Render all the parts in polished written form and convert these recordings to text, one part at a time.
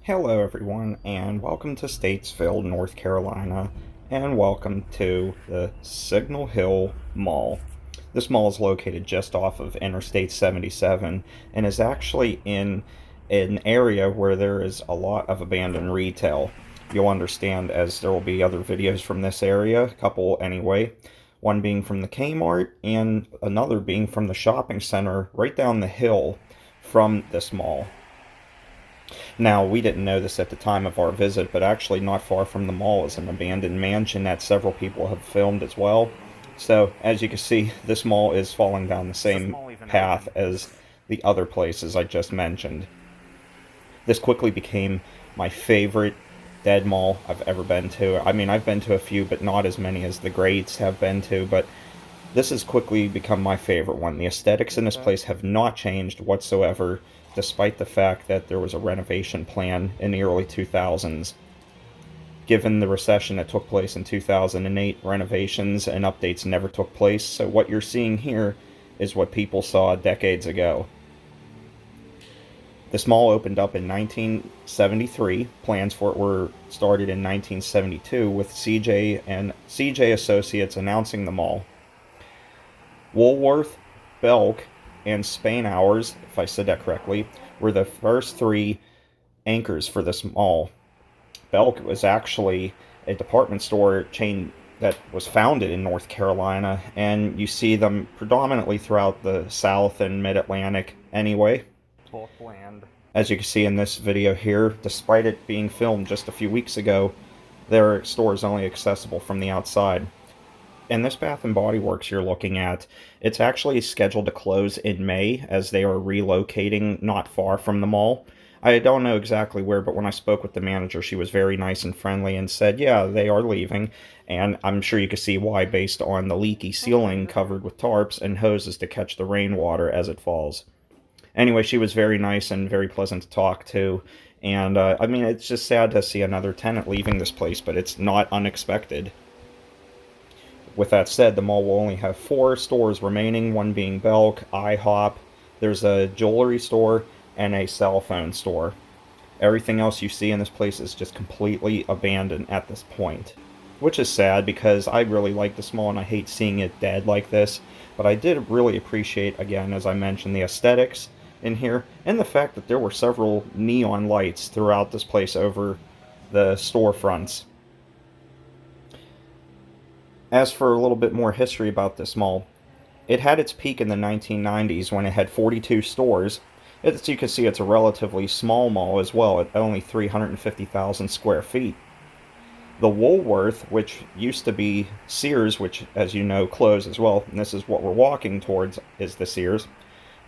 Hello everyone, and welcome to Statesville, North Carolina, and welcome to the Signal Hill Mall. This mall is located just off of Interstate 77 and is actually in an area where there is a lot of abandoned retail. You'll understand as there will be other videos from this area, a couple anyway, one being from the Kmart and another being from the shopping center right down the hill from this mall. Now, we didn't know this at the time of our visit, but actually not far from the mall is an abandoned mansion that several people have filmed as well. So, as you can see, this mall is falling down the same path as the other places I just mentioned. This quickly became my favorite dead mall I've ever been to. I mean, I've been to a few, but not as many as the greats have been to, but this has quickly become my favorite one. The aesthetics in this place have not changed whatsoever, despite the fact that there was a renovation plan in the early 2000s. Given the recession that took place in 2008, renovations and updates never took place, so what you're seeing here is what people saw decades ago. This mall opened up in 1973. Plans for it were started in 1972 with CJ and CJ Associates announcing the mall. Woolworth, Belk, and Spain Hours, if I said that correctly, were the first three anchors for this mall. Belk was actually a department store chain that was founded in North Carolina, and you see them predominantly throughout the South and Mid-Atlantic anyway. As you can see in this video here, despite it being filmed just a few weeks ago, their store is only accessible from the outside. And this Bath & Body Works you're looking at, it's actually scheduled to close in May as they are relocating not far from the mall. I don't know exactly where, but when I spoke with the manager, she was very nice and friendly and said, yeah, they are leaving. And I'm sure you can see why based on the leaky ceiling covered with tarps and hoses to catch the rainwater as it falls. Anyway, she was very nice and very pleasant to talk to. And, I mean, it's just sad to see another tenant leaving this place, but it's not unexpected. With that said, the mall will only have 4 stores remaining, one being Belk, IHOP, there's a jewelry store, and a cell phone store. Everything else you see in this place is just completely abandoned at this point. Which is sad because I really like this mall and I hate seeing it dead like this. But I did really appreciate, again, as I mentioned, the aesthetics in here, and the fact that there were several neon lights throughout this place over the storefronts. As for a little bit more history about this mall, it had its peak in the 1990s when it had 42 stores. As you can see, it's a relatively small mall as well, at only 350,000 square feet. The Woolworth, which used to be Sears, which, as you know, closed as well, and this is what we're walking towards, is the Sears.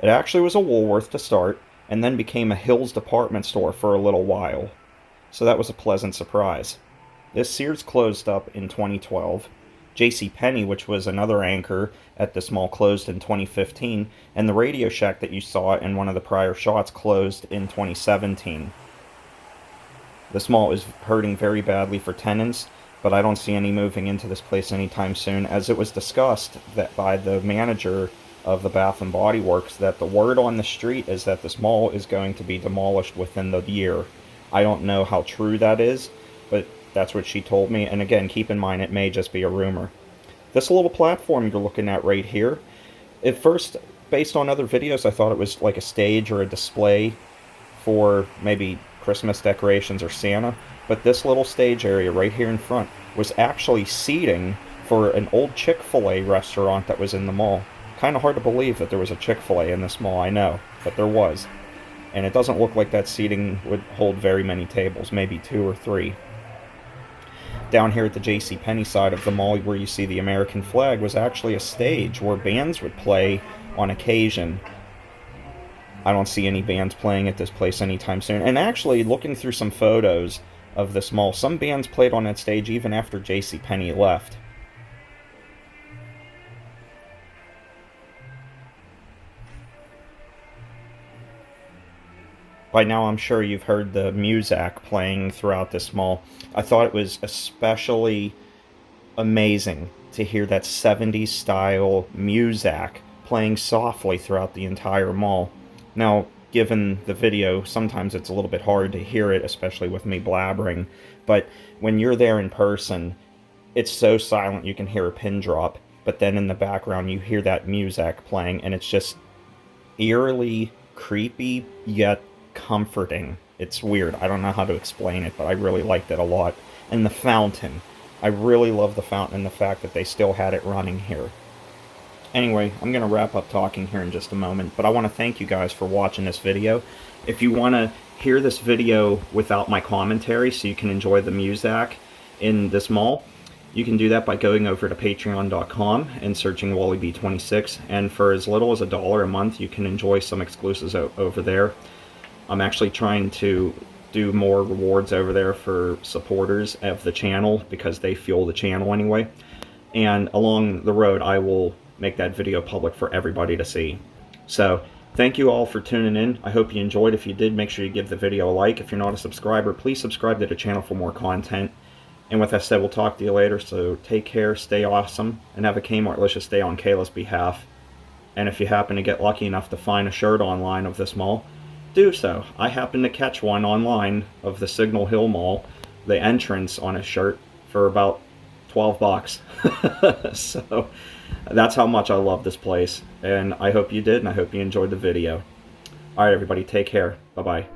It actually was a Woolworth to start, and then became a Hills department store for a little while. So that was a pleasant surprise. This Sears closed up in 2012. JCPenney, which was another anchor at this mall, closed in 2015, and the Radio Shack that you saw in one of the prior shots closed in 2017. This mall is hurting very badly for tenants, but I don't see any moving into this place anytime soon, as it was discussed that by the manager of the Bath & Body Works that the word on the street is that this mall is going to be demolished within the year. I don't know how true that is, but that's what she told me, and again, keep in mind, it may just be a rumor. This little platform you're looking at right here, at first, based on other videos, I thought it was like a stage or a display for maybe Christmas decorations or Santa, but this little stage area right here in front was actually seating for an old Chick-fil-A restaurant that was in the mall. Kind of hard to believe that there was a Chick-fil-A in this mall, I know, but there was. And it doesn't look like that seating would hold very many tables, maybe 2 or 3. Down here at the JCPenney side of the mall where you see the American flag was actually a stage where bands would play on occasion. I don't see any bands playing at this place anytime soon. And actually, looking through some photos of this mall, some bands played on that stage even after JCPenney left. By now, I'm sure you've heard the muzak playing throughout this mall. I thought it was especially amazing to hear that 70s style muzak playing softly throughout the entire mall. Now, given the video, sometimes it's a little bit hard to hear it, especially with me blabbering. But when you're there in person, it's so silent you can hear a pin drop. But then in the background, you hear that muzak playing, and it's just eerily creepy, yet comforting. It's weird. I don't know how to explain it, but I really liked it a lot. And the fountain. I really love the fountain and the fact that they still had it running here. Anyway, I'm going to wrap up talking here in just a moment, but I want to thank you guys for watching this video. If you want to hear this video without my commentary so you can enjoy the muzak in this mall, you can do that by going over to patreon.com and searching WallyB26, and for as little as $1 a month, you can enjoy some exclusives over there. I'm actually trying to do more rewards over there for supporters of the channel because they fuel the channel anyway. And along the road, I will make that video public for everybody to see. So, thank you all for tuning in. I hope you enjoyed. If you did, make sure you give the video a like. If you're not a subscriber, please subscribe to the channel for more content. And with that said, we'll talk to you later. So, take care, stay awesome, and have a Kmartlicious day on Kayla's behalf. And if you happen to get lucky enough to find a shirt online of this mall, do so. I happened to catch one online of the Signal Hill Mall, the entrance on a shirt, for about 12 bucks. So that's how much I love this place, and I hope you did, and I hope you enjoyed the video. Alright everybody, take care. Bye-bye.